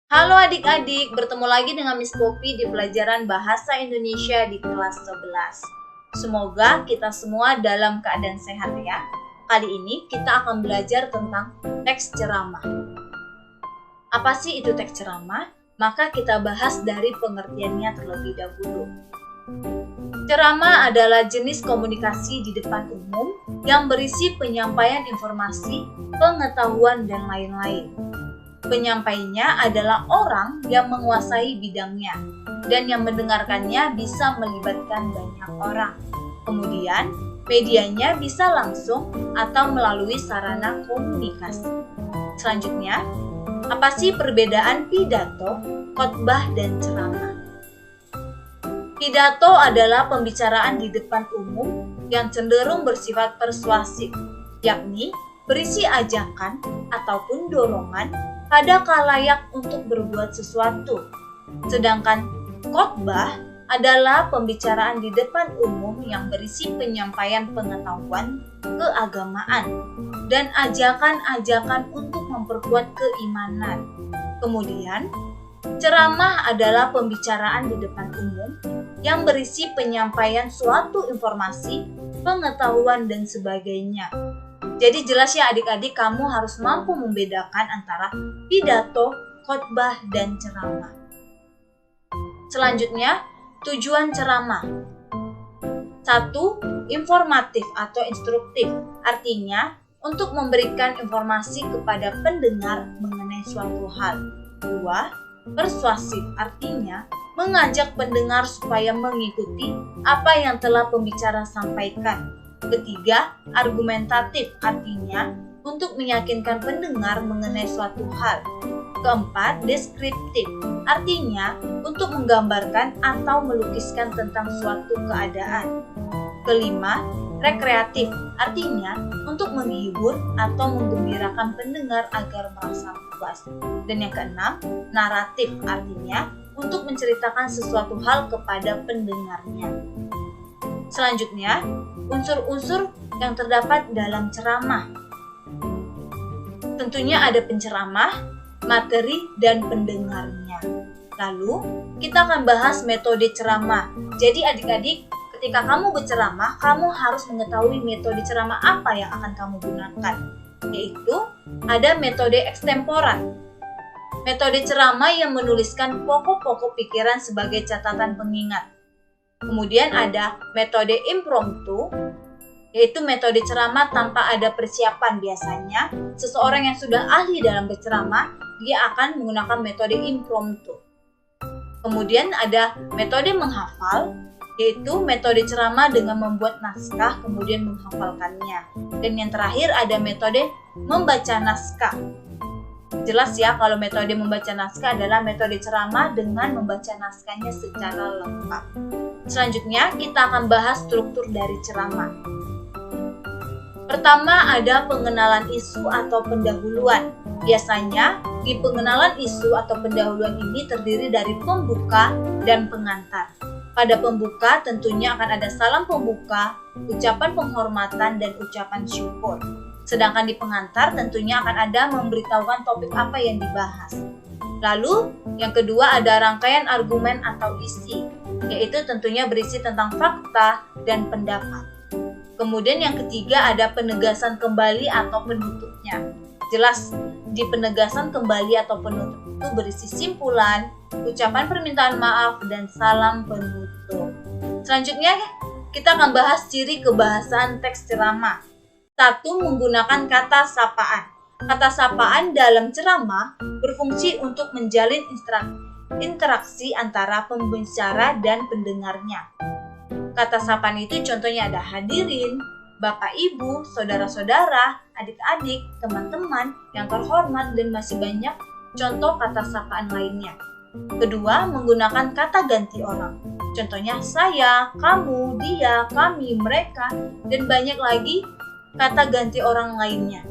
Halo adik-adik, bertemu lagi dengan Miss Poppy di pelajaran Bahasa Indonesia di kelas 11. Semoga kita semua dalam keadaan sehat ya. Kali ini kita akan belajar tentang teks ceramah. Apa sih itu teks ceramah? Maka kita bahas dari pengertiannya terlebih dahulu. Ceramah adalah jenis komunikasi di depan umum yang berisi penyampaian informasi, pengetahuan, dan lain-lain. Penyampainya adalah orang yang menguasai bidangnya dan yang mendengarkannya bisa melibatkan banyak orang. Kemudian, medianya bisa langsung atau melalui sarana komunikasi. Selanjutnya, apa sih perbedaan pidato, khotbah, dan ceramah? Pidato adalah pembicaraan di depan umum yang cenderung bersifat persuasif, yakni berisi ajakan ataupun dorongan pada khalayak untuk berbuat sesuatu. Sedangkan khotbah adalah pembicaraan di depan umum yang berisi penyampaian pengetahuan keagamaan dan ajakan-ajakan untuk memperkuat keimanan. Kemudian, ceramah adalah pembicaraan di depan umum yang berisi penyampaian suatu informasi, pengetahuan, dan sebagainya. Jadi jelas ya adik-adik, kamu harus mampu membedakan antara pidato, khotbah, dan ceramah. Selanjutnya, tujuan ceramah. 1. Informatif atau instruktif, artinya untuk memberikan informasi kepada pendengar mengenai suatu hal. 2. Persuasif, artinya mengajak pendengar supaya mengikuti apa yang telah pembicara sampaikan. Ketiga, argumentatif, artinya untuk meyakinkan pendengar mengenai suatu hal. Keempat, deskriptif, artinya untuk menggambarkan atau melukiskan tentang suatu keadaan. Kelima, rekreatif, artinya untuk menghibur atau menggembirakan pendengar agar merasa puas. Dan yang keenam, naratif, artinya untuk menceritakan sesuatu hal kepada pendengarnya. Selanjutnya, unsur-unsur yang terdapat dalam ceramah. Tentunya ada penceramah, materi, dan pendengarnya. Lalu, kita akan bahas metode ceramah. Jadi adik-adik, ketika kamu berceramah, kamu harus mengetahui metode ceramah apa yang akan kamu gunakan. Yaitu, ada metode ekstemporan. Metode ceramah yang menuliskan pokok-pokok pikiran sebagai catatan pengingat. Kemudian ada metode impromptu, yaitu metode ceramah tanpa ada persiapan. Biasanya, seseorang yang sudah ahli dalam berceramah, dia akan menggunakan metode impromptu. Kemudian ada metode menghafal, yaitu metode ceramah dengan membuat naskah kemudian menghafalkannya. Dan yang terakhir ada metode membaca naskah. Jelas ya kalau metode membaca naskah adalah metode ceramah dengan membaca naskahnya secara lengkap. Selanjutnya kita akan bahas struktur dari ceramah. Pertama ada pengenalan isu atau pendahuluan. Biasanya di pengenalan isu atau pendahuluan ini terdiri dari pembuka dan pengantar. Pada pembuka tentunya akan ada salam pembuka, ucapan penghormatan, dan ucapan syukur. Sedangkan di pengantar tentunya akan ada memberitahukan topik apa yang dibahas. Lalu yang kedua ada rangkaian argumen atau isi, yaitu tentunya berisi tentang fakta dan pendapat. Kemudian yang ketiga ada penegasan kembali atau penutupnya. Jelas di penegasan kembali atau penutup itu berisi simpulan, ucapan permintaan maaf, dan salam penutup. Selanjutnya kita akan bahas ciri kebahasaan teks ceramah. 1. Menggunakan kata sapaan. Kata sapaan dalam ceramah berfungsi untuk menjalin interaksi antara pembicara dan pendengarnya. Kata sapaan itu contohnya ada hadirin, bapak ibu, saudara-saudara, adik-adik, teman-teman yang terhormat, dan masih banyak contoh kata sapaan lainnya. Kedua, menggunakan kata ganti orang. Contohnya saya, kamu, dia, kami, mereka, dan banyak lagi kata ganti orang lainnya.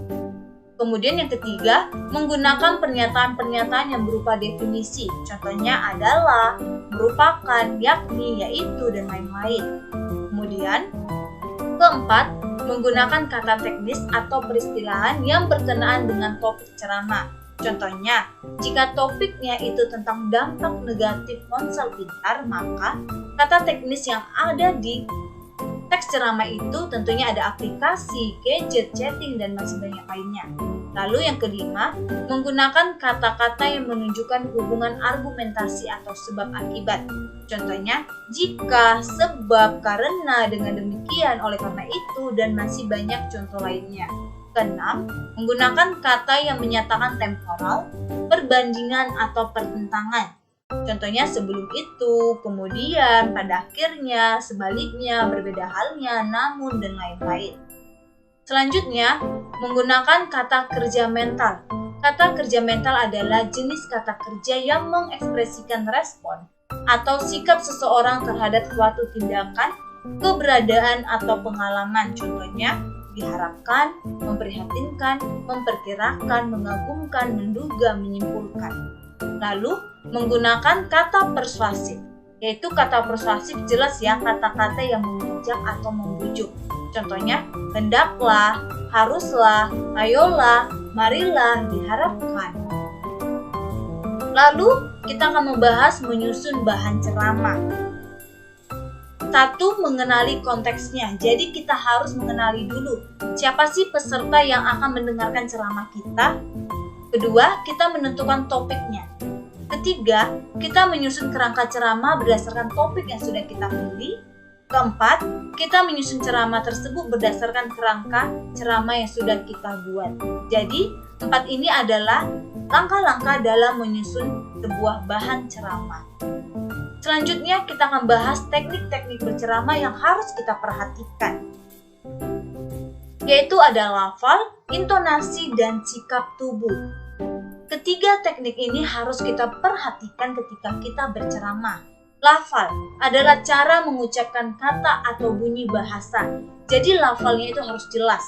Kemudian yang ketiga, menggunakan pernyataan-pernyataan yang berupa definisi. Contohnya adalah, merupakan, yakni, yaitu, dan lain-lain. Kemudian, keempat, menggunakan kata teknis atau peristilahan yang berkenaan dengan topik ceramah. Contohnya, jika topiknya itu tentang dampak negatif ponsel pintar, maka kata teknis yang ada di teks ceramah itu tentunya ada aplikasi, gadget, chatting, dan masih banyak lainnya. Lalu yang kelima, menggunakan kata-kata yang menunjukkan hubungan argumentasi atau sebab akibat. Contohnya, jika, sebab, karena, dengan demikian, oleh karena itu, dan masih banyak contoh lainnya. Keenam, menggunakan kata yang menyatakan temporal, perbandingan, atau pertentangan. Contohnya sebelum itu, kemudian, pada akhirnya, sebaliknya, berbeda halnya, namun, dan lain-lain. Selanjutnya, menggunakan kata kerja mental. Kata kerja mental adalah jenis kata kerja yang mengekspresikan respon atau sikap seseorang terhadap suatu tindakan, keberadaan, atau pengalaman. Contohnya, diharapkan, memprihatinkan, memperkirakan, mengagumkan, menduga, menyimpulkan. Lalu, menggunakan kata persuasif, yaitu kata persuasif jelas ya, kata-kata yang mengajak atau membujuk. Contohnya, hendaklah, haruslah, ayolah, marilah, diharapkan. Lalu, kita akan membahas menyusun bahan ceramah. 1. Mengenali konteksnya. Jadi kita harus mengenali dulu siapa sih peserta yang akan mendengarkan ceramah kita. Kedua, kita menentukan topiknya. Ketiga, kita menyusun kerangka ceramah berdasarkan topik yang sudah kita pilih. Keempat, kita menyusun ceramah tersebut berdasarkan kerangka ceramah yang sudah kita buat. Jadi, 4 ini adalah langkah-langkah dalam menyusun sebuah bahan ceramah. Selanjutnya, kita akan bahas teknik-teknik berceramah yang harus kita perhatikan, yaitu ada lafal, intonasi, dan sikap tubuh. Ketiga teknik ini harus kita perhatikan ketika kita berceramah. Lafal adalah cara mengucapkan kata atau bunyi bahasa, jadi lafalnya itu harus jelas.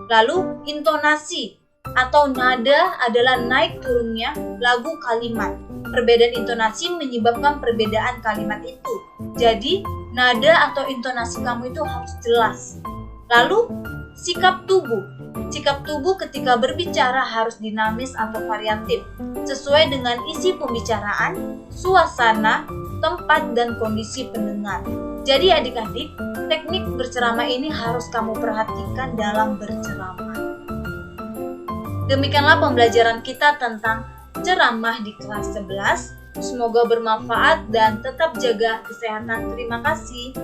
Lalu, intonasi atau nada adalah naik turunnya lagu kalimat. Perbedaan intonasi menyebabkan perbedaan kalimat itu. Jadi, nada atau intonasi kamu itu harus jelas. Lalu, sikap tubuh. Sikap tubuh ketika berbicara harus dinamis atau variatif, sesuai dengan isi pembicaraan, suasana, tempat, dan kondisi pendengar. Jadi adik-adik, teknik berceramah ini harus kamu perhatikan dalam berceramah. Demikianlah pembelajaran kita tentang ceramah di kelas 11. Semoga bermanfaat dan tetap jaga kesehatan. Terima kasih.